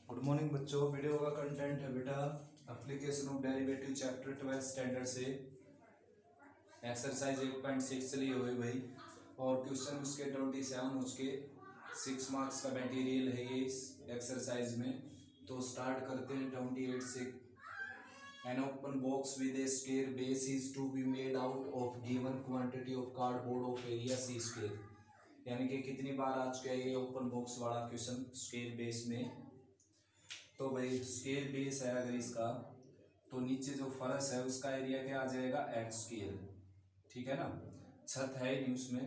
Good morning बच्चों। Video का content है बेटा application of derivative chapter 12 standard से एक्सरसाइज 1.6 चली हुई भाई। और क्वेश्चन उसके 27 उसके 6 मार्क्स का मटेरियल है ये इस एक्सरसाइज में। तो स्टार्ट करते हैं 28 से। An open box with a square base is to be made out of given quantity of cardboard of area c square. यानी कि कितनी बार आ चुका है ये ओपन बॉक्स वाला क्वेश्चन स्क्वायर बेस में। तो भाई स्क्वायर बेस है अगर इसका, तो नीचे जो फर्श है उसका एरिया क्या आ जाएगा, एक्स स्क्वायर। ठीक है ना, छत है नहीं उसमें,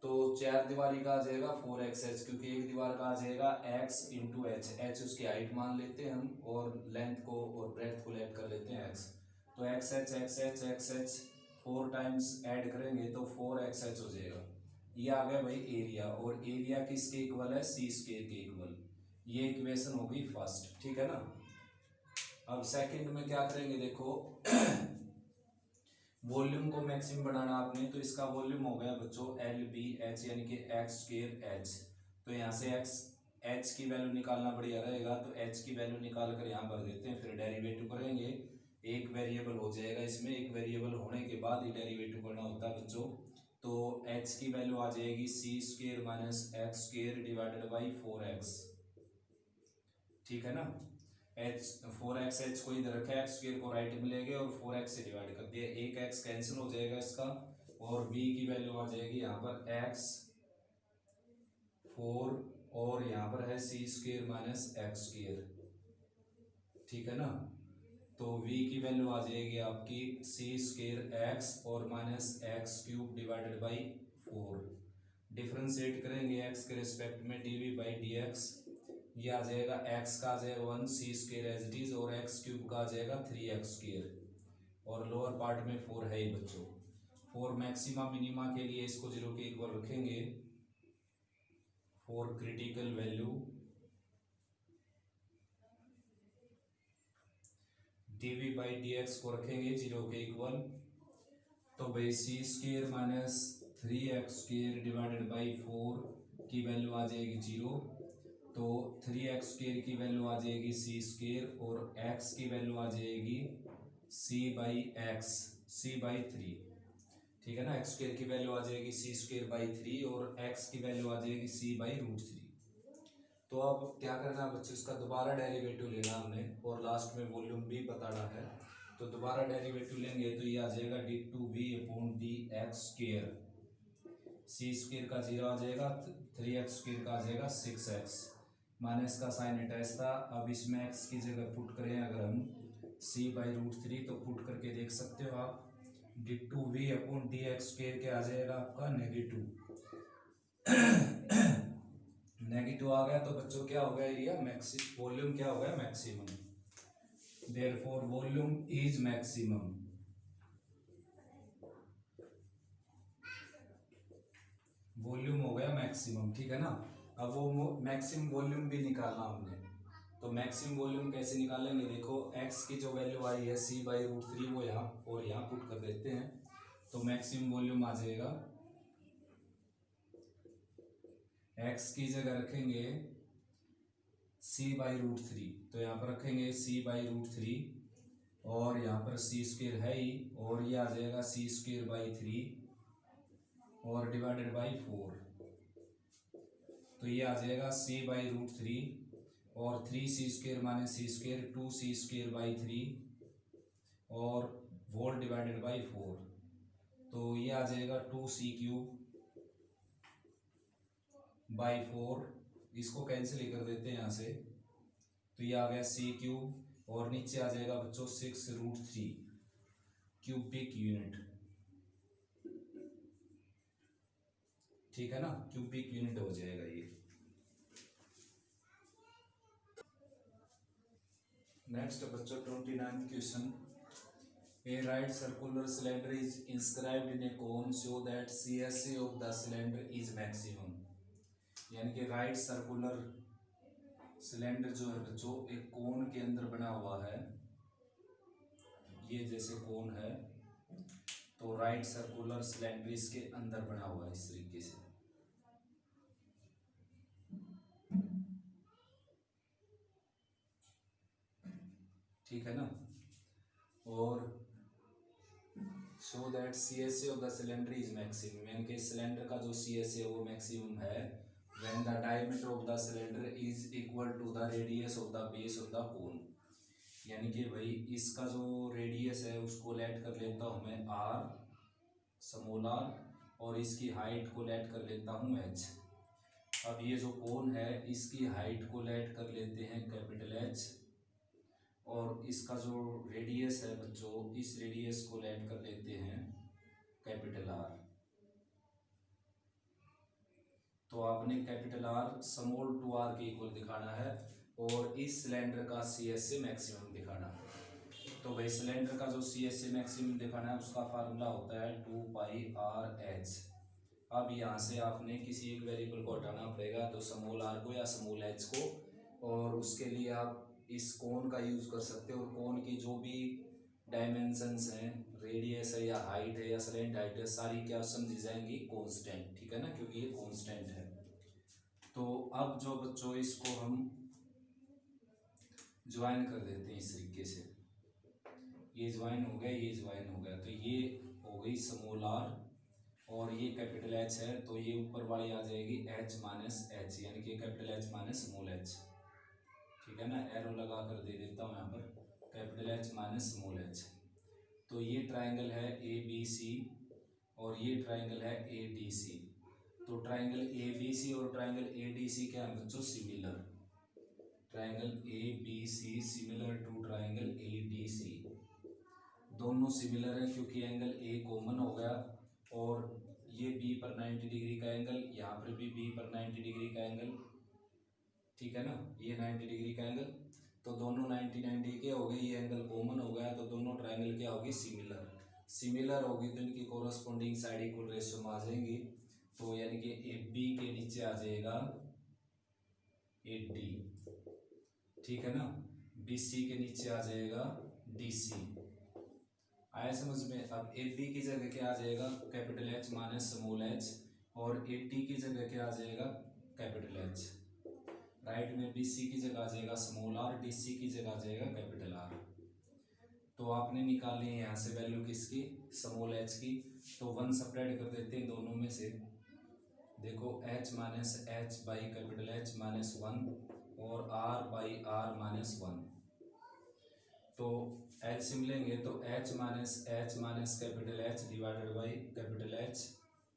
तो चार दीवारी का आ जाएगा 4xh, क्योंकि एक दीवार का आ जाएगा x इंटू एच। एच उसकी हाइट मान लेते हैं हम, और लेंथ को और ब्रेड्थ को लेट कर लेते हैं x। तो एक्स एच 4 टाइम्स ऐड करेंगे तो 4xh हो जाएगा। ये आ गया भाई एरिया, और एरिया किसके इक्वल है, सी स्क्वायर के इक्वल। ये इक्वेशन हो गई फर्स्ट। ठीक है ना। अब सेकंड में क्या करेंगे, देखो वॉल्यूम को मैक्सिमम बनाना आपने, तो इसका वॉल्यूम हो गया बच्चों एल बी एच, यानी कि एक्स स्क्वायर एच। तो यहाँ से एक्स एच की वैल्यू निकालना बढ़िया रहेगा, तो एच की वैल्यू निकाल कर यहाँ भर देते हैं, फिर डेरिवेटिव करेंगे। एक वेरिएबल हो जाएगा इसमें, एक वेरिएबल होने के बाद ही डेरिवेटिव करना होता है बच्चों। तो एच की वैल्यू आ जाएगी सी square minus X square divided by 4x। ठीक है ना। एच 4xh को इधर रखा है, एक्स स्क्वायर को राइट में ले गए और 4x से डिवाइड कर दिया, एक x कैंसिल हो जाएगा इसका, और v की वैल्यू आ जाएगी यहाँ पर x 4, और यहाँ पर है सी स्क्वायर माइनस एक्स स्क्वायर। ठीक है ना। तो v की वैल्यू आ जाएगी आपकी सी स्क्वायर x और minus x cube divided by 4। Differentiate करेंगे x के रिस्पेक्ट में dv बाई dx। ये आ जाएगा x का आ जाएगा 1 सी स्क्वायर एज इट इज, और एक्स क्यूब का आ जाएगा 3x स्क्वायर, और लोअर पार्ट में 4 है ही बच्चों। 4 मैक्सिमा मिनिमा के लिए इसको 0 के इक्वल रखेंगे। 4 critical value dv by dx को रखेंगे 0 के इक्वल। तो भाई C square minus 3x square divided by 4 की वैल्यू आ जाएगी 0। तो 3x स्क्वायर की वैल्यू आ जाएगी सी स्क्वायर, और x की वैल्यू आ जाएगी c by x, c by 3। ठीक है ना। एक्स स्क्वायर की वैल्यू आ जाएगी सी स्क्वायर बाई 3, और x की वैल्यू आ जाएगी c बाई रूट 3। तो अब क्या करना है बच्चों, इसका दोबारा डेरिवेटिव लेना हमने, और लास्ट में वॉल्यूम भी बताना है। तो दोबारा डेरिवेटिव लेंगे तो ये आ जाएगा d two v upon D x square. C square का 0 आ जाएगा, 3x स्क्वायर का आ जाएगा 6x, माइनस का साइन अटैच था। अब इसमें x की जगह पुट करें अगर हम c बाई रूट 3, तो पुट करके देख सकते हो आप, d two v upon D x square क्या आ जाएगा आपका, नेगेटिव। नेगेटिव आ गया तो बच्चों क्या हो गया, एरिया मैक्सिमम, वॉल्यूम क्या हो गया, maximum. Therefore volume is maximum. Volume हो गया मैक्सिमम। ठीक है ना। अब वो मैक्सिमम वॉल्यूम भी निकालना हमने, तो मैक्सिमम वॉल्यूम कैसे निकालेंगे, देखो x की जो वैल्यू आई है c बाई रूट 3 वो यहाँ और यहाँ पुट कर देते हैं। तो मैक्सिमम वॉल्यूम आ जाएगा, x की जगह रखेंगे c बाई रूट 3, तो यहाँ पर रखेंगे c बाई रूट 3, और यहाँ पर सी स्क्वायर है ही, और ये आ जाएगा सी स्क्वायर बाई 3 और डिवाइडेड बाई 4। तो ये आ जाएगा c बाई रूट 3, और 3c square minus c square 2c square by 3, और वोल डिवाइडेड बाई 4। तो ये आ जाएगा 2c क्यूब बाई 4, इसको कैंसिल ही कर देते हैं यहाँ से। तो ये आ गया c क्यूब, और नीचे आ जाएगा बच्चों 6 रूट 3 क्यूबिक यूनिट। ठीक है ना, क्यूबिक यूनिट हो जाएगा ये। नेक्स्ट बच्चों 29th question. A right circular cylinder is inscribed in a cone so that CSA of the cylinder is maximum। यानी कि राइट सर्कुलर सिलेंडर जो है बच्चों एक कोन के अंदर बना हुआ है, ये जैसे कोन है, तो राइट सर्कुलर सिलेंडर इसके अंदर बना हुआ है इस तरीके से। ठीक है ना। और show that C S A of the cylinder is maximum, यानी कि सिलेंडर का जो सी एस ए वो मैक्सिमम है when the diameter of the cylinder is equal to the radius of the base of the cone. यानी कि भाई इसका जो रेडियस है उसको लेट कर लेता हूँ मैं आर स्मॉल आर, और इसकी हाइट को लेट कर लेता हूँ एच। अब ये जो कोन है इसकी हाइट को लेट कर लेते हैं कैपिटल एच, और इसका जो रेडियस है बच्चों इस रेडियस को लेट कर लेते हैं कैपिटल आर। तो आपने capital R small two R के इक्वल दिखाना है और इस सिलेंडर का सी एस ए मैक्सिमम दिखाना है। तो भाई सिलेंडर का जो सी एस ए मैक्सिमम दिखाना है उसका फार्मूला होता है 2πr/h। अब यहाँ से आपने किसी एक वेरिएबल को हटाना पड़ेगा, तो स्मॉल आर को या स्मॉल एच को, और उसके लिए आप इस कोन का यूज़ कर सकते हो। और कोन की जो भी डायमेंशंस हैं, रेडियस है या हाइट है या स्लैंट हाइट है, सारी क्या समझी जाएंगी कांस्टेंट, ठीक है ना, क्योंकि ये कांस्टेंट है। तो अब जो बच्चों इसको हम ज्वाइन कर देते हैं इस तरीके से, ये ज्वाइन हो गया, ये ज्वाइन हो गया, तो ये हो गई स्मॉल आर और ये कैपिटल एच है, तो ये ऊपर वाली आ जाएगी एच माइनस एच, यानी कि capital H minus small H, ठीक है ना। एरो लगा कर दे देता हूँ यहाँ पर capital H minus small H. तो ये ट्राइंगल है ए बी सी और ये ट्राइंगल है ए डी सी। तो ट्राइंगल ए बी सी और ट्राइंगल ए डी सी क्या है बच्चों, similar. Triangle A B C similar to triangle A D C, दोनों सिमिलर है क्योंकि एंगल ए कॉमन हो गया, और ये बी पर 90 डिग्री का एंगल, यहाँ पर भी बी पर 90 डिग्री का एंगल, ठीक है ना, ये 90 डिग्री का एंगल, तो दोनों 90 के हो गए, ये एंगल कॉमन हो गया, तो दोनों ट्राइंगल क्या होगी, सिमिलर। सिमिलर होगी तो इनकी कोरस्पोंडिंग साइड इक्वल रेशियो में आ जाएंगी। तो यानी कि ए बी के नीचे आ जाएगा ए डी, ठीक है ना, बी सी के नीचे आ जाएगा डी सी। आया समझ में। अब ए बी की जगह क्या आ जाएगा, capital H minus small H, और ए डी की जगह क्या आ जाएगा, कैपिटल एच। राइट में बी सी की जगह आ जाएगा स्मॉल आर, डी सी की जगह आ जाएगा कैपिटल आर। तो आपने निकाली है यहाँ से वैल्यू किसकी, स्मॉल एच की, तो 1 सब्ट्रैक्ट कर देते हैं दोनों में से। देखो H minus H by capital H minus 1 और आर बाई आर माइनस 1, तो एलसीएम लेंगे तो H minus capital H divided by capital H,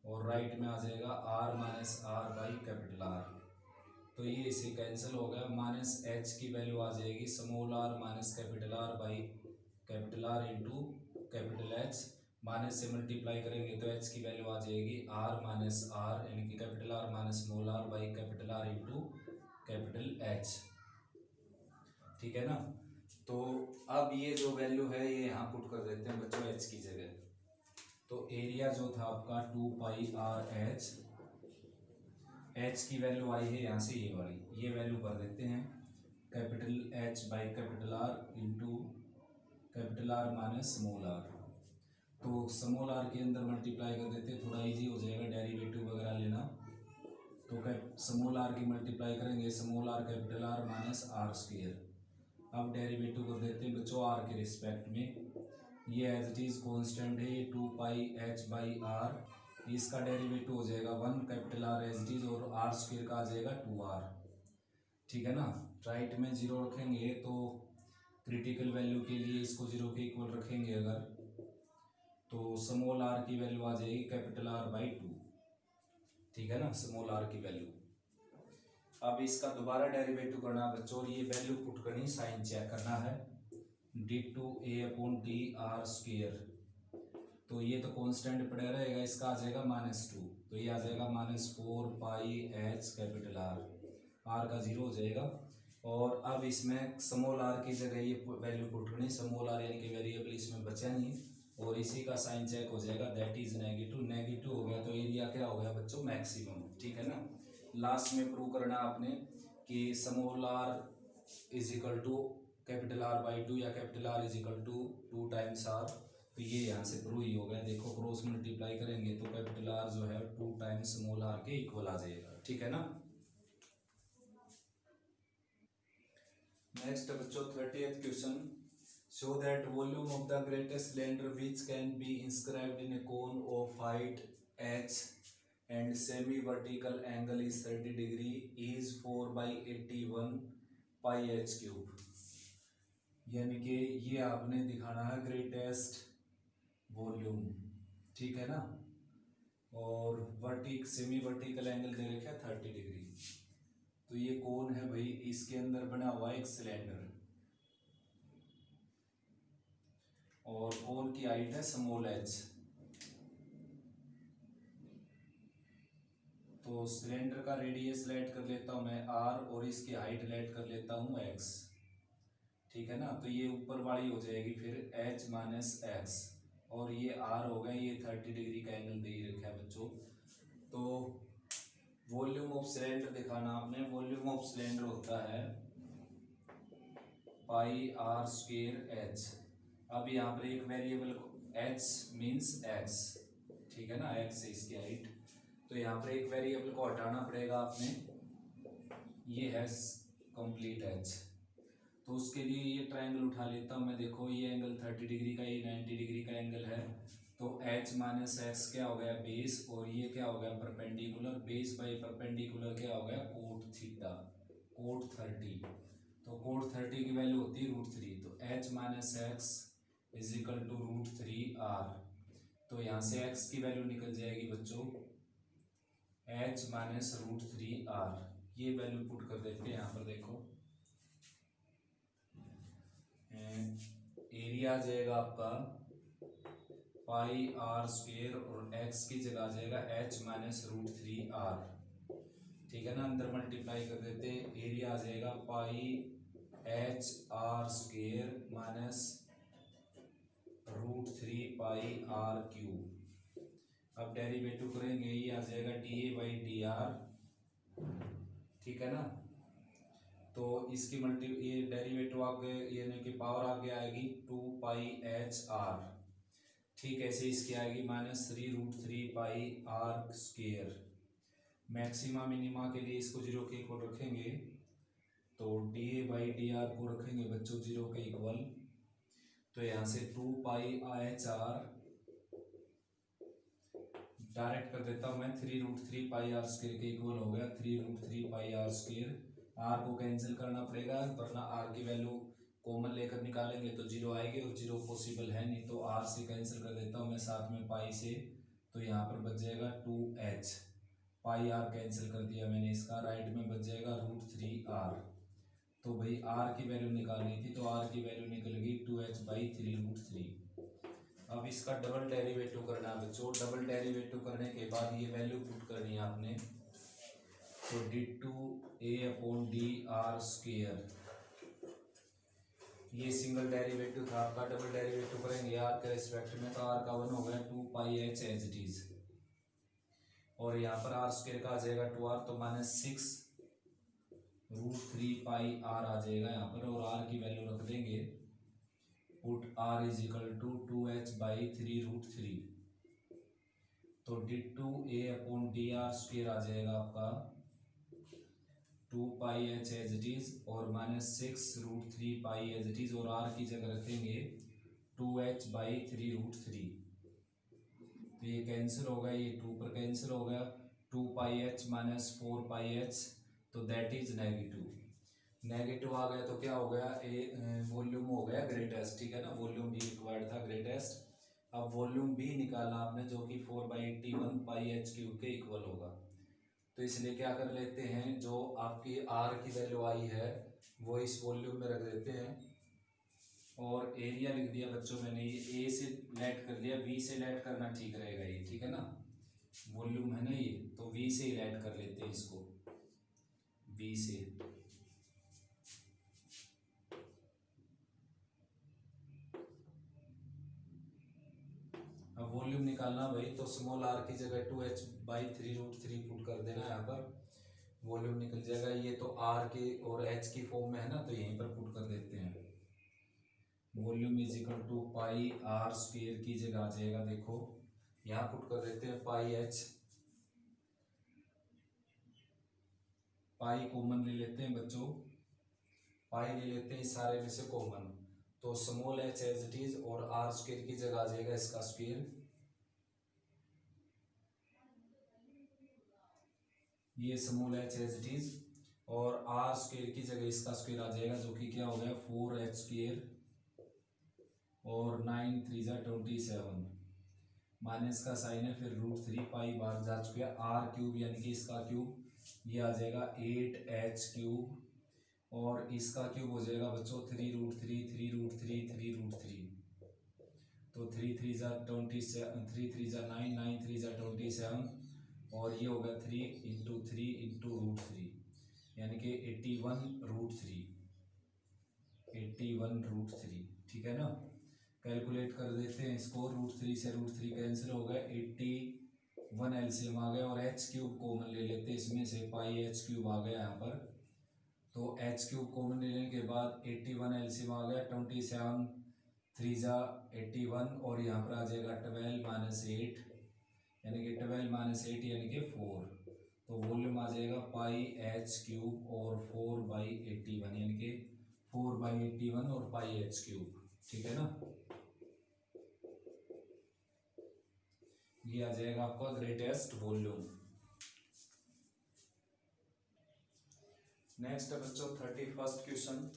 और राइट में आ जाएगा R minus R by capital R. तो ये इसे कैंसिल हो गया, माइनस एच की वैल्यू आ जाएगी small R minus capital R by capital R into capital H, minus से मल्टीप्लाई करेंगे तो एच की वैल्यू आ जाएगी आर माइनस आर, यानी कि capital R minus small R by capital R into capital H, ठीक है ना। तो अब ये जो वैल्यू है ये यहाँ पुट कर देते हैं बच्चों एच की जगह। तो एरिया जो था आपका 2πr/h, एच की वैल्यू आई है यहाँ से ये वाली, ये वैल्यू भर देते हैं capital H by capital R into capital R minus small R. तो स्मॉल आर के अंदर मल्टीप्लाई कर देते हैं, थोड़ा इजी हो जाएगा डेरिवेटिव वगैरह लेना। तो स्मॉल आर की मल्टीप्लाई करेंगे small R capital R minus R square. अब डेरिवेटिव कर देते हैं बच्चों आर के रिस्पेक्ट में, ये एज इट इज कांस्टेंट है 2πh/r, इसका डेरिवेटिव हो जाएगा 1 capital R as it is, और आर स्क्वायर का आ जाएगा 2r, ठीक है ना। राइट में 0 रखेंगे तो क्रिटिकल वैल्यू के लिए इसको 0 के इक्वल रखेंगे अगर, तो स्मॉल आर की वैल्यू आ जाएगी कैपिटल आर बाई 2, ठीक है ना, स्मॉल आर की वैल्यू। अब इसका दोबारा डेरिवेटिव करना है बच्चों, और ये वैल्यू पुट करनी, साइन चेक करना है, d2a/dr स्क्वायर, तो ये तो कांस्टेंट पड़े रहेगा, इसका आ जाएगा -2, तो ये आ जाएगा -4πh कैपिटल आर, आर का 0 हो जाएगा। और अब इसमें स्मॉल आर की जगह ये वैल्यू पुट करनी, स्मॉल आर यानी कि वेरिएबल इसमें बचा नहीं, और इसी का साइन चेक हो जाएगा, दैट इज नेगेटिव। नेगेटिव हो गया तो एरिया क्या हो गया बच्चों, मैक्सिमम, ठीक है ना। लास्ट में प्रूव करना आपने कि small R is equal to capital R by 2 या capital R is equal to 2 times R, तो ये यहाँ से प्रूव ही हो गया। देखो क्रॉस मल्टीप्लाई करेंगे तो कैपिटल आर जो है 2 टाइम्स स्मॉल आर के इक्वल आ जाएगा, ठीक है ना। नेक्स्ट बच्चों 30th question, show that volume of the greatest cylinder which can be inscribed in a cone of height h and semi-vertical angle is 30 degree is 4 by 81 pi h cube। यानी कि ये आपने दिखाना है ग्रेटेस्ट वॉल्यूम, ठीक है ना। और सेमी वर्टिकल एंगल दे रखा है 30 डिग्री। तो ये कौन है भाई, इसके अंदर बना हुआ एक सिलेंडर और कौन की हाइट है स्मॉल एच। तो सिलेंडर का रेडियस लेट कर लेता हूं मैं आर और इसकी हाइट लेट कर लेता हूं एक्स, ठीक है ना। तो ये ऊपर वाली हो जाएगी फिर एच माइनस एक्स और ये आर हो गया, ये 30 डिग्री का एंगल दे ही रखा है बच्चों। तो वॉल्यूम ऑफ सिलेंडर दिखाना आपने, वॉल्यूम ऑफ सिलेंडर होता है पाई आर स्क्वायर एच। अब यहाँ पर एक वेरिएबल एच मींस एक्स, ठीक है ना, एक्स है इसकी हाइट। तो यहाँ पर एक वेरिएबल को हटाना पड़ेगा आपने, ये है कंप्लीट एच। तो उसके लिए ये ट्रायंगल उठा लेता हूँ मैं। देखो ये एंगल 30 डिग्री का, ये 90 डिग्री का एंगल है। तो h माइनस एक्स क्या हो गया बेस, और ये क्या हो गया परपेंडिकुलर। बेस बाई परपेंडिकुलर क्या हो गया कोट थीटा, कोट 30। तो कोट 30 की वैल्यू होती है √3। तो h minus X is equal to √3 R. तो यहाँ से x की वैल्यू निकल जाएगी बच्चों h माइनस √3 आर। ये वैल्यू पुट कर देते हैं यहाँ पर। देखो एरिया आ जाएगा आपका पाई आर स्क्वायर और x की जगह आ जाएगा h माइनस √3 आर, ठीक है ना। अंदर मल्टीप्लाई कर देते, एरिया आ जाएगा pi H R square minus √3 pi R cube. अब डेरिवेटिव करेंगे, ये आ जाएगा dA/dr, ठीक है ना। तो इसकी ये डेरिवेटिव आगे यानी कि पावर आगे आएगी 2 पाई एच आर, ठीक है। ऐसे इसकी आएगी -3√3 पाई आर स्क्वायर। मैक्सिमा मिनिमा के लिए इसको 0 के इक्वल रखेंगे, तो dA/dr को रखेंगे बच्चों 0 के इक्वल। तो यहाँ से 2 पाई एच आर डायरेक्ट कर देता हूँ मैं, 3√3 पाई आर स्क्वायर के इक्वल हो गया 3√3 पाई आर स्क्वायर। आर को कैंसिल करना पड़ेगा वरना आर की वैल्यू कॉमन लेकर निकालेंगे तो 0 आएगी और 0 पॉसिबल है नहीं। तो आर से कैंसिल कर देता हूँ मैं साथ में पाई से। तो यहाँ पर बच जाएगा 2h, पाई आर कैंसिल कर दिया मैंने इसका, राइट में बच जाएगा √3 आर। तो भाई आर की वैल्यू निकालनी थी, तो आर की वैल्यू निकल गई 2h/3√3। अब इसका डबल डेरिवेटिव करना है बच्चों। डबल डेरिवेटिव करने के बाद ये वैल्यू पुट करनी है आपने। तो d2a/dr स्क्वायर, ये सिंगल डेरिवेटिव था आपका। डबल डेरिवेटिव करेंगे आर के रेस्पेक्ट में, तो आर का 1 हो गया 2 pi H as it is, और यहाँ पर आर स्क्वायर का आ जाएगा 2r, तो -6√3 पाई आर आ जाएगा यहाँ पर। और आर की वैल्यू रख देंगे, put r is equal to 2h/3√3। तो d2a/dr स्क्वायर आ जाएगा आपका 2 pi H as it is और -6√3 पाई एज इट इज, और r की जगह रखेंगे 2h/3√3। तो ये कैंसिल हो गया, ये 2 पर कैंसिल हो गया, 2 पाई एच माइनस 4 पाई एच, तो दैट इज नेगेटिव। नेगेटिव आ गया तो क्या हो गया, वॉल्यूम हो गया ग्रेटेस्ट, ठीक है ना। वॉल्यूम भी रिक्वायर्ड था ग्रेटेस्ट। अब वॉल्यूम भी निकालना आपने, जो कि 4/81 पाई एच क्यूब के इक्वल होगा। तो इसलिए क्या कर लेते हैं, जो आपकी आर की वैल्यू आई है वो इस वॉल्यूम में रख देते हैं। और एरिया लिख दिया बच्चों मैंने, ये ए से लेट कर लिया, बी से लेट करना ठीक रहेगा ये, ठीक है ना। वॉल्यूम है ना ये, तो वी से ही लेट कर लेते हैं इसको, बी से। अब वॉल्यूम निकालना भाई, तो स्मॉल आर की जगह 2h/3√3 पुट कर देना यहाँ पर, वॉल्यूम निकल जाएगा। ये तो आर के और एच की फॉर्म में है ना, तो यहीं पर पुट कर देते हैं। Volume is equal to pi R square की जगह आ जाएगा, देखो यहाँ पुट कर देते हैं पाई एच, पाई कॉमन ले लेते हैं बच्चों, पाई ले लेते हैं इस सारे में से कॉमन, तो small H as it is और आर स्क्वायर की जगह आ जाएगा इसका स्क्वायर, ये small H as it is, और आर स्क्वायर की जगह इसका स्क्वायर आ जाएगा जो कि क्या हो गया 4h स्क्वायर और 9 3 जा 27 माइनस का साइन है फिर √3 पाई बाहर जा चुके आर क्यूब यानी कि इसका क्यूब ये आ जाएगा 8h क्यूब और इसका क्यूब हो जाएगा बच्चों 3√3 3√3 3√3, तो 3 3 जा 27 3 3 जा 9 9 3 जा 27 और ये होगा 3 इंटू 3 इंटू √3 यानी कि 81√3 ठीक है ना। कैलकुलेट कर देते हैं इसको, √3 से √3 कैंसिल हो गया, 81 एलसीएम आ गया और एच क्यूब कॉमन ले लेते हैं इसमें से, पाई एच क्यूब आ गया यहाँ पर, तो एच क्यूब कॉमन लेने के बाद 81 एलसीएम आ गया, 27 3 जा 81 और यहाँ पर आ जाएगा 12 माइनस 8 यानी कि 12 माइनस 8 यानी कि 4, तो वॉल्यूम आ जाएगा पाई एच क्यूब और 4/81 यानी कि 4/81 और पाई एच क्यूब, ठीक है ना। ये आ जाएगा आपका ग्रेटेस्ट वॉल्यूम। नेक्स्ट है बच्चों 31st question,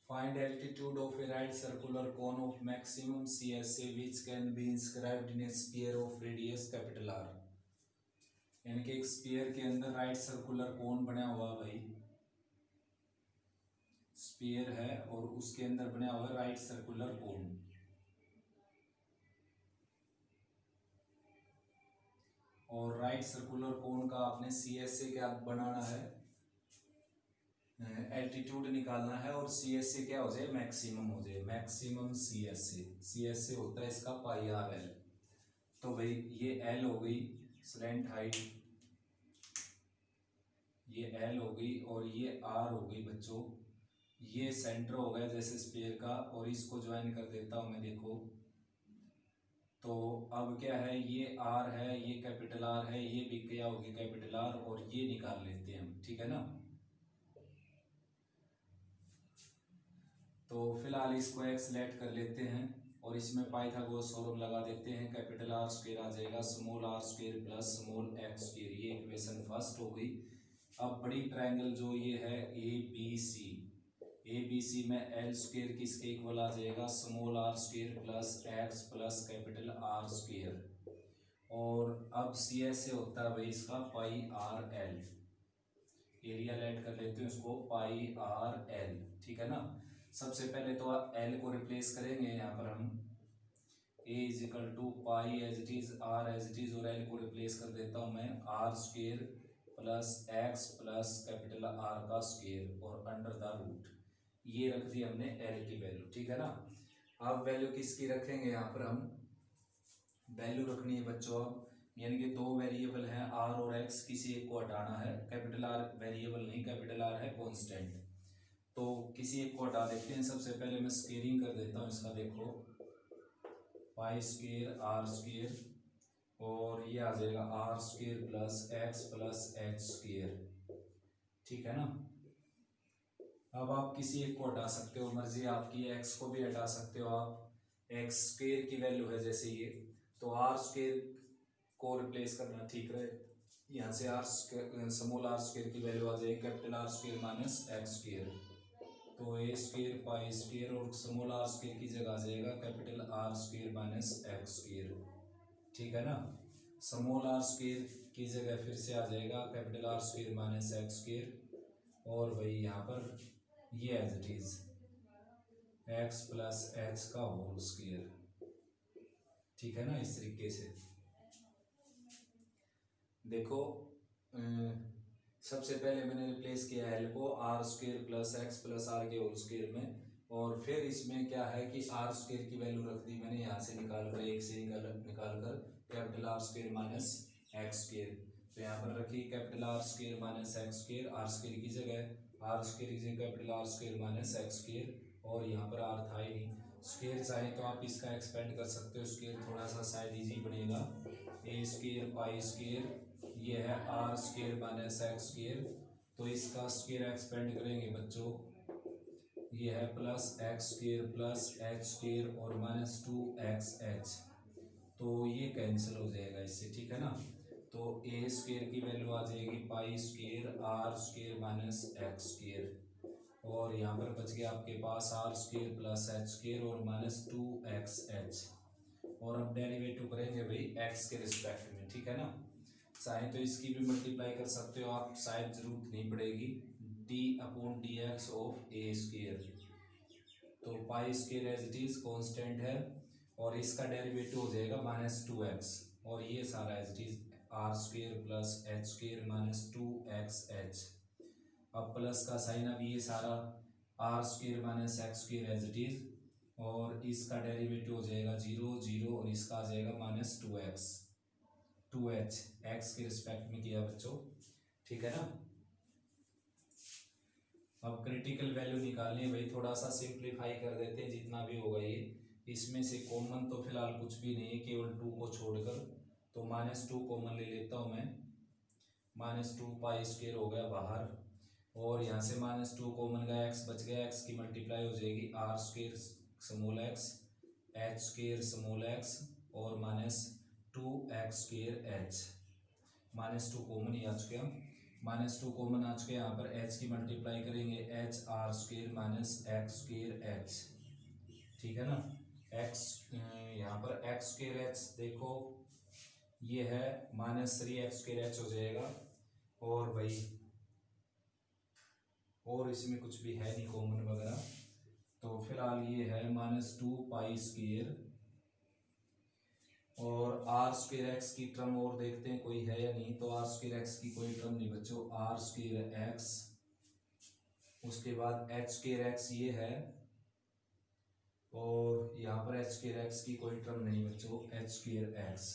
find altitude of A right circular cone of maximum CSA which can be inscribed in A sphere of radius R, यानी कि एक स्फीयर के अंदर राइट सर्कुलर कोन बना हुआ भाई, स्फीयर है और उसके अंदर बना हुआ राइट सर्कुलर कोन, और राइट सर्कुलर कोन का आपने CSA क्या बनाना है, एल्टीट्यूड निकालना है और CSA क्या हो जाए मैक्सिमम हो जाए, मैक्सिमम CSA होता है इसका πRL, तो भाई ये L हो गई स्लैंट हाइट, ये L हो गई और ये R हो गई बच्चों, ये सेंटर हो गया जैसे स्फीयर का, और इसको ज्वाइन कर देता हूं मैं, देखो तो अब क्या है ये R है, ये कैपिटल R है, ये भी क्या होगी कैपिटल R, और ये निकाल लेते हैं हम, ठीक है ना। तो फिलहाल इसको एक्सलेट कर लेते हैं और इसमें पाइथागोरस थ्योरम लगा देते हैं, कैपिटल R स्क्वायर आ जाएगा small r square plus small x square, ये इक्वेशन फर्स्ट हो गई। अब बड़ी ट्रायंगल जो ये है ABC में L स्क्वायर किसके इक्वल आ जाएगा small r square plus x plus capital R square, और अब CSA होता है भाई इसका πRL, एरिया लेट कर लेते हैं उसको πRL, ठीक है ना। सबसे पहले तो आप L को रिप्लेस करेंगे यहाँ पर हम, A is equal to pi as it is R as it is, और L को रिप्लेस कर देता हूँ मैं R square plus x plus capital R का स्क्वायर और अंडर द रूट, ये रख दी हमने L की वैल्यू, ठीक है ना। अब वैल्यू किसकी रखेंगे यहाँ पर हम, वैल्यू रखनी है बच्चों अब, यानी कि दो वेरिएबल हैं R और X, किसी एक को हटाना है, कैपिटल R वेरिएबल नहीं, कैपिटल R है कांस्टेंट, तो किसी एक को हटा देते हैं। सबसे पहले मैं स्क्वेयरिंग कर देता हूँ इसका, देखो पाई स्क्वेयर R स्क्वेयर और ये आ जाएगा R square plus X plus H square, ठीक है ना। अब आप किसी एक को हटा सकते हो, मर्जी आपकी, X को भी हटा सकते हो आप, X स्क्वेयर की वैल्यू है जैसे ये, तो R स्क्वेयर को रिप्लेस करना ठीक रहे, यहाँ से स्मॉल r स्क्वेयर की वैल्यू आ जाएगी capital R square minus x square, तो a स्क्वेयर पाई स्क्वेयर और स्मॉल r स्क्वेयर की जगह आ जाएगा capital R square minus x square, ठीक है ना। स्मॉल r स्क्वेयर की जगह फिर से आ जाएगा capital R square minus x square, और वही यहाँ पर ये as it is x plus h का होल स्क्वेयर, ठीक है ना। इस तरीके से देखो सबसे पहले मैंने रिप्लेस किया L को R square plus x plus R के होल स्क्वेयर में, और फिर इसमें क्या है कि R स्क्वेयर की वैल्यू रख दी मैंने यहाँ से निकाल कर, एक से निकाल कर capital R square minus X square, तो यहाँ पर रखी capital R square minus X square, R square की जगह R स्क्वेयर की जगह capital R square minus X square, और यहाँ पर R था ही नहीं, स्क्वेयर चाहे तो आप इसका एक्सपेंड कर सकते हो, स्क्वेयर थोड़ा सा शायद इजी बनेगा, a स्क्वेयर पाई स्क्वेयर, ये है R square minus X square, तो इसका स्क्वेयर एक्सपेंड करेंगे बच्चों ये है plus X square plus H square और माइनस 2xh, तो ये कैंसिल हो जाएगा इससे, ठीक है ना। तो ए स्क्वेयर की वैल्यू आ जाएगी pi square R square minus X square, और यहाँ पर बच गया आपके पास R square plus H square और माइनस 2xh, और अब डेरिवेटिव करेंगे भाई एक्स के रिस्पेक्ट में, ठीक है ना। चाहे तो इसकी भी मल्टीप्लाई कर सकते हो आप, शायद जरूरत नहीं पड़ेगी, D upon D X of A square, तो pi square as it is constant है, और इसका डेरिवेटिव हो जाएगा माइनस 2x, और ये सारा as it is R square plus H square minus 2xh। अब प्लस का साइन, अब ये सारा R square minus X square as it is, और इसका डेरिवेटिव हो जाएगा 0 0, और इसका आ जाएगा माइनस 2h एक्स के रिस्पेक्ट में किया बच्चों, ठीक है ना। अब क्रिटिकल वैल्यू निकालनी है भाई, थोड़ा सा सिंप्लीफाई कर देते हैं जितना भी होगा ये, इसमें से कॉमन तो फिलहाल कुछ भी नहीं है केवल 2 को छोड़कर, तो -2 कॉमन ले लेता हूँ मैं, -2 पाई स्क्वेयर हो गया बाहर, और यहाँ से -2 कॉमन गया, एक्स बच गया, एक्स की मल्टीप्लाई हो जाएगी R square small X H square small X और -2x स्क्वेयर एच, -2 कॉमन ही आ चुके हम, -2 कॉमन आ चुके, यहाँ पर h की मल्टीप्लाई करेंगे H R square minus X square H, ठीक है ना। x यहाँ पर एक्स स्क्वेयर एच देखो ये है -3x स्क्वेयर एच हो जाएगा, और भाई और इसमें कुछ भी है नहीं कॉमन वगैरह, तो फिलहाल ये है -2 पाई स्क्वेयर, और आर स्क्वेयर एक्स की टर्म और देखते हैं कोई है या नहीं, तो आर स्क्वेयर एक्स की कोई टर्म नहीं बच्चों, आर स्क्वेयर एक्स, उसके बाद एच स्क्वेयर एक्स ये है, और यहाँ पर एच स्क्वेयर एक्स की कोई टर्म नहीं बच्चों, एच स्क्वेयर एक्स,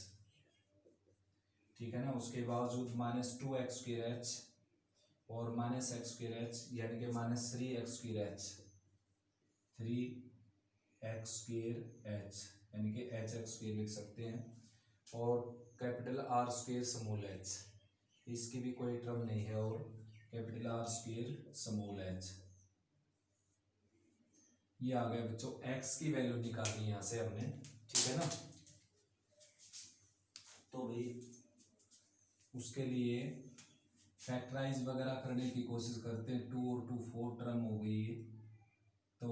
ठीक है ना। उसके बावजूद -2x स्क्वेयर एच और -x स्क्वेयर एच, यानी कि -3x square H, 3x square H, यानी कि एच एक्स स्क्वेयर लिख सकते हैं, और capital R square small H, इसकी भी कोई टर्म नहीं है, और capital R square small H, ये आ गया बच्चों। एक्स की वैल्यू निकालनी है यहाँ से हमने, ठीक है ना। तो भाई उसके लिए फैक्टराइज वगैरह करने की कोशिश करते हैं, 2 और 2 4 टर्म हो गई है, तो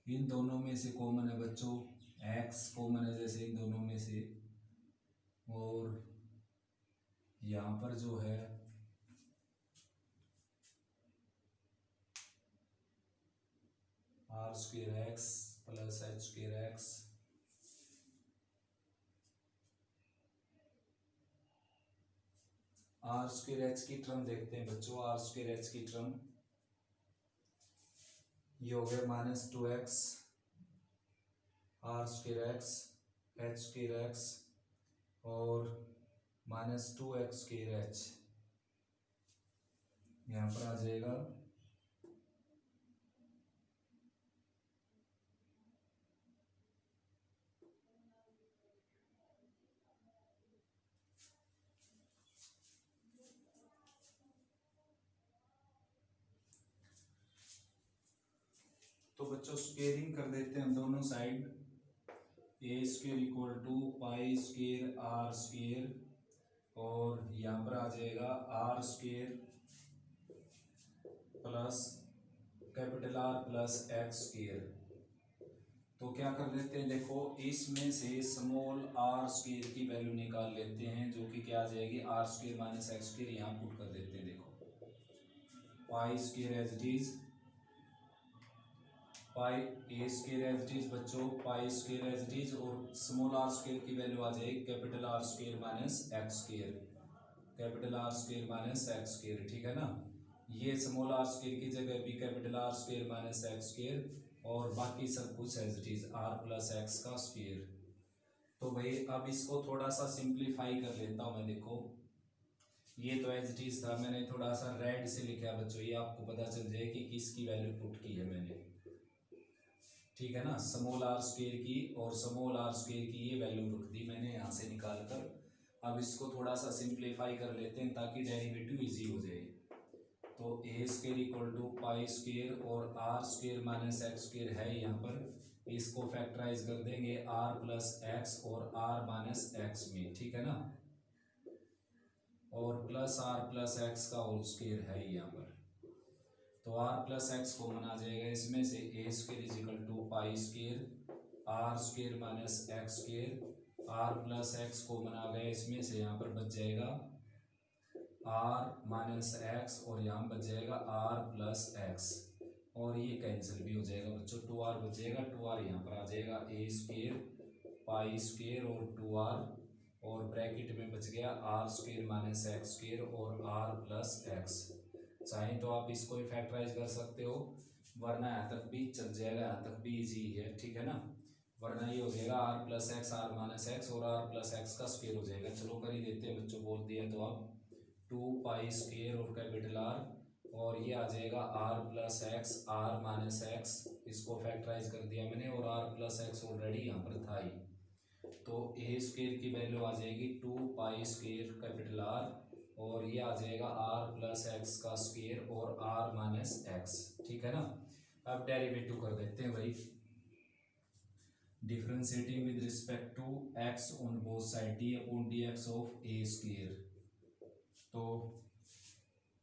इन दोनों में से कॉमन है बच्चों, x कॉमन है जैसे इन दोनों में से, और यहाँ पर जो है R square X plus H square X, R square H की टर्म देखते हैं बच्चों, आर स्क्वेयर एच की टर्म ये हो गया -2x R square X H square X और -2x स्क्वेयर एच, यहाँ पर आ जाएगा तो बच्चों स्क्वेयरिंग कर देते हैं दोनों side, A square equal to pi square R square, और यहाँ पर आ जाएगा R square plus capital R plus X square. तो क्या कर लेते हैं, देखो इसमें से स्मॉल आर स्क्वेयर की वैल्यू निकाल लेते हैं, जो कि क्या आ जाएगी R square minus X square, यहाँ पुट कर देते हैं, देखो pi square as it is, pi A square as it is बच्चों, पाई स्क्वेयर एज इट इज, और स्मॉल आर स्क्वेयर की वैल्यू आ जाएगी capital R square minus X square, capital R square minus X square, ठीक है ना। ये small R square की जगह भी capital R square minus X square, और बाकी सब कुछ as it is R plus X का स्क्वेयर। तो भाई अब इसको थोड़ा सा सिंप्लीफाई कर लेता हूँ मैं, देखो ये तो एज इट इज था, मैंने थोड़ा सा रेड से लिखा बच्चों, ये आपको पता चल जाए कि किसकी वैल्यू पुट की है मैंने, ठीक है ना। स्मॉल आर स्क्वेयर की और स्मॉल आर स्क्वेयर की ये वैल्यू रख दी मैंने यहाँ से निकाल कर। अब इसको थोड़ा सा सिंप्लीफाई कर लेते हैं ताकि डेरिवेटिव इजी हो जाए। तो A square equal to pi square और R square minus X square है यहाँ पर, इसको फैक्टराइज कर देंगे आर प्लस एक्स और आर माइनस एक्स में, ठीक है ना, और प्लस आर प्लस एक्स का होल स्क्वेयर है यहाँ पर। तो आर प्लस एक्स कॉमन आ जाएगा इसमें से, A square is equal to pi square R square minus X square, R plus X common आ गया इसमें से, यहाँ पर बच जाएगा आर माइनस एक्स और यहाँ बच जाएगा आर प्लस एक्स, और ये कैंसिल भी हो जाएगा बच्चों, 2r बचेगा, 2r यहाँ पर आ जाएगा, ए स्क्वेयर पाई स्क्वेयर और 2r, और ब्रैकेट में बच गया R square minus X square और आर प्लस एक्स। चाहे तो आप इसको ही फैक्टराइज कर सकते हो, वरना यहाँ तक भी चल जाएगा, यहाँ तक भी इजी है, ठीक है ना, वरना ये हो जाएगा R plus X R minus X और आर प्लस एक्स का स्क्वेयर हो जाएगा। चलो कर ही देते हैं बच्चों, बोल दिया तो आप 2 पाई स्क्वेयर और कैपिटल आर, और ये आ जाएगा R plus X R minus X, इसको फैक्टराइज कर दिया मैंने, और आर प्लस एक्स ऑलरेडी यहाँ पर था ही, तो ए स्क्वेयर की वैल्यू आ जाएगी 2 पाई स्क्वेयर कैपिटल आर, और ये आ जाएगा आर प्लस एक्स का स्क्वेयर और आर माइनस एक्स, ठीक है ना। अब डेरिवेटिव कर देते हैं भाई, differentiating with respect to X on both side D upon D X of A square, तो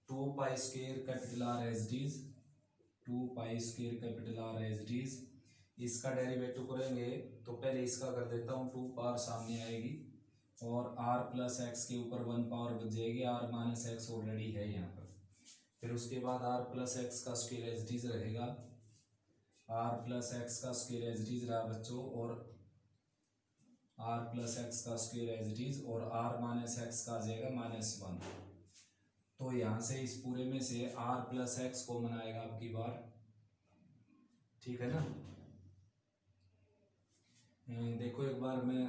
2 pi square capital R as it is, 2 pi square capital R as it is, इसका डेरिवेटिव करेंगे तो पहले इसका कर देता हूँ, 2 पावर सामने आएगी और r प्लस एक्स के ऊपर 1 पावर बच जाएगी, r माइनस एक्स ऑलरेडी है यहाँ पर, फिर उसके बाद r प्लस एक्स का स्क्वायर एज इट इज रहेगा, r प्लस एक्स का स्क्वायर एज इट इज रहा बच्चों, और r प्लस एक्स का स्क्वायर एज इट इज, और r माइनस एक्स का आ जाएगा -1, तो यहाँ से इस पूरे में से r प्लस एक्स कॉमन आएगा अब की बार, ठीक है ना। देखो एक बार मैं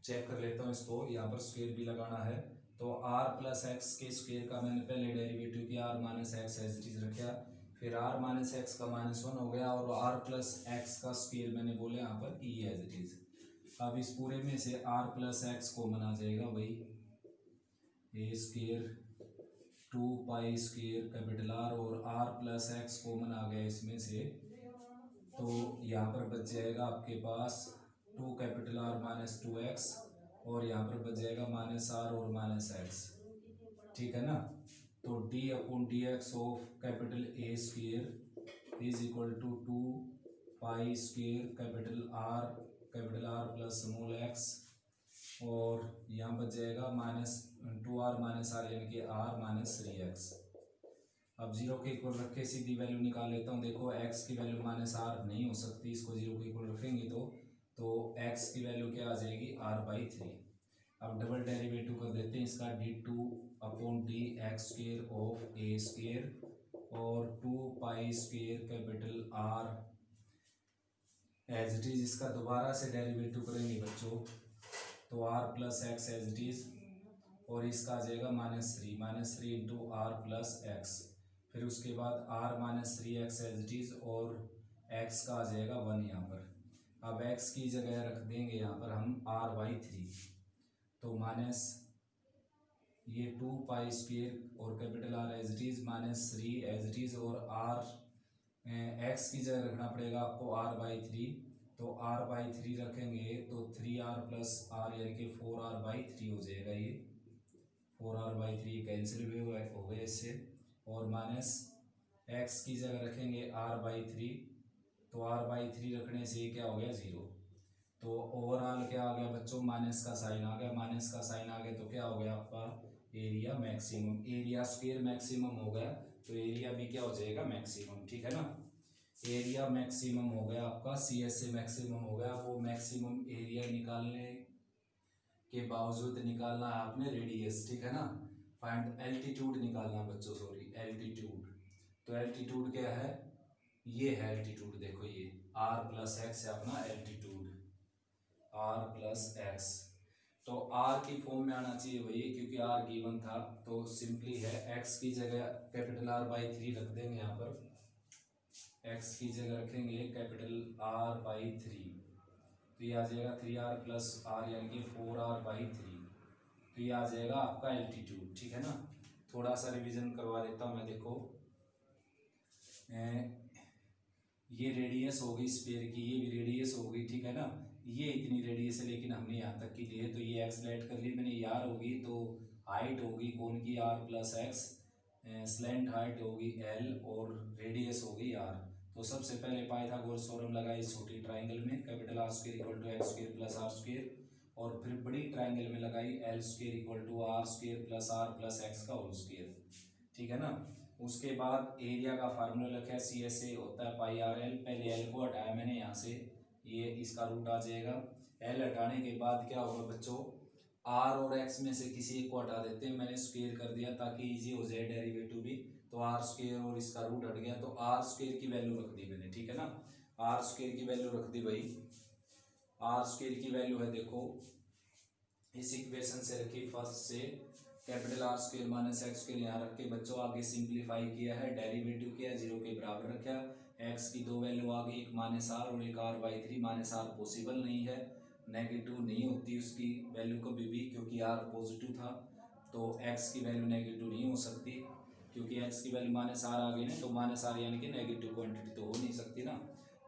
चेक कर लेता हूँ इसको, यहाँ पर स्क्वायर भी लगाना है, तो r प्लस एक्स के स्क्वायर का मैंने पहले डेरिवेटिव किया, r minus X as it is रखा, फिर r माइनस एक्स का -1 हो गया, और r प्लस एक्स का स्क्वायर मैंने बोला यहाँ पर कि एज इट इज। अब इस पूरे में से r प्लस एक्स कॉमन आ जाएगा भाई, A square 2 pi square capital R, और r प्लस एक्स कॉमन आ गया इसमें से, तो यहाँ पर बच जाएगा आपके पास 2 कैपिटल R माइनस 2x, और यहाँ पर बच जाएगा -r और -x, ठीक है ना। तो d upon D X of capital A square is equal to 2 pi square capital R plus small x, और यहाँ बच जाएगा -2r माइनस r यानी कि r माइनस 3x। अब 0 के इक्वल रख के सीधी वैल्यू निकाल लेता हूँ, देखो x की वैल्यू -r नहीं हो सकती, इसको 0 के इक्वल रखेंगे तो x की वैल्यू क्या आ जाएगी r/3। अब डबल डेरिवेटिव कर देते हैं इसका, d2 upon D X square of A square और 2 pi square capital R as it is, इसका दोबारा से डेरिवेटिव करेंगे बच्चों, तो r plus X as it is, और इसका आ जाएगा -3 इंटू आर प्लस एक्स, फिर उसके बाद r minus 3x as it is, और x का आ जाएगा 1 यहाँ पर। अब x की जगह रख देंगे यहाँ पर हम r/3, तो माइनस ये 2 पाई स्क्वेयर और capital R as it is -3 as it is, और x की जगह रखना पड़ेगा आपको r/3, तो r/3 रखेंगे तो 3r प्लस r यानी कि 4r/3 हो जाएगा, ये 4r/3 कैंसिल भी हो गए इससे, और माइनस x की जगह रखेंगे r/3, तो r/3 रखने से ये क्या हो गया 0, तो ओवरऑल क्या आ गया बच्चों, माइनस का साइन आ गया, माइनस का साइन आ गया तो क्या हो गया आपका area maximum, area square maximum हो गया, तो एरिया भी क्या हो जाएगा मैक्सिमम, ठीक है ना। एरिया मैक्सिमम हो गया आपका, CS से मैक्सिमम हो गया, वो मैक्सिमम एरिया निकालने के बावजूद निकालना है आपने रेडियस, ठीक है ना। फाइंड एल्टीट्यूड निकालना बच्चों, सॉरी एल्टीट्यूड, तो एल्टीट्यूड क्या है, ये है एल्टीट्यूड, देखो ये r प्लस एक्स है अपना एल्टीट्यूड, r प्लस एक्स, तो r की फॉर्म में आना चाहिए भाई, क्योंकि r गिवन था, तो सिंपली है x की जगह कैपिटल R/3 रख देंगे, यहाँ पर x की जगह रखेंगे कैपिटल R/3, तो ये आ जाएगा 3r प्लस r यानी कि 4r/3, तो ये आ जाएगा आपका एल्टीट्यूड, ठीक है ना। थोड़ा सा रिवीजन करवा देता हूँ मैं। देखो ये रेडियस होगी स्फीयर की, ये भी रेडियस होगी, ठीक है ना। ये इतनी रेडियस है लेकिन हमने यहाँ तक की लिए, तो ये एक्स लेट कर ली मैंने, ये आर होगी, तो हाइट होगी कोन की R plus X, slant height होगी एल और रेडियस होगी आर। तो सबसे पहले पाइथागोरस थ्योरम लगाई छोटी ट्राइंगल में, capital R square equal to X square plus R square, और फिर बड़ी ट्राइंगल में लगाई L square equal to R square plus X का होल स्क्वायर, ठीक है ना। उसके बाद एरिया का फार्मूला रखा है, सी एस ए होता है पाई आर एल। पहले एल को हटाया मैंने यहाँ से, ये इसका रूट आ जाएगा। एल हटाने के बाद क्या होगा बच्चों, आर और एक्स में से किसी एक को हटा देते हैं, मैंने स्क्वायर कर दिया ताकि इजी हो जाए डेरिवेटिव भी। तो आर स्क्वायर और इसका रूट हट गया, तो आर स्क्वायर की वैल्यू रख दी मैंने, ठीक है ना। आर स्क्वायर की वैल्यू रख दी भाई। आर स्क्वायर की वैल्यू है देखो इस इक्वेशन से रखी फर्स्ट से, capital R square minus X square यहाँ रख के बच्चों आगे सिंप्लीफाई किया है, डेरिवेटिव किया, जीरो के बराबर रखा। एक्स की दो वैल्यू आ गई, एक माइनस आर और एक R by 3। Minus R possible नहीं है, नेगेटिव नहीं होती उसकी वैल्यू कभी भी, क्योंकि आर पॉजिटिव था, तो एक्स की वैल्यू नेगेटिव नहीं हो सकती, क्योंकि एक्स की वैल्यू माइनस आर आ गई ना, तो माइनस आर यानी कि नेगेटिव क्वांटिटी तो हो नहीं सकती ना।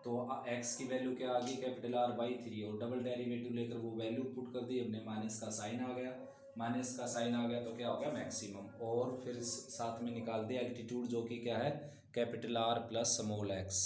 तो एक्स की वैल्यू क्या आ गई, कैपिटल आर बाई 3, और डबल डेरिवेटिव लेकर वो वैल्यू पुट कर दी हमने, माइनस का साइन आ गया, माइनस का साइन आ गया तो क्या हो गया मैक्सिमम, और फिर साथ में निकाल दिया एल्टीट्यूड जो कि क्या है capital R plus small x.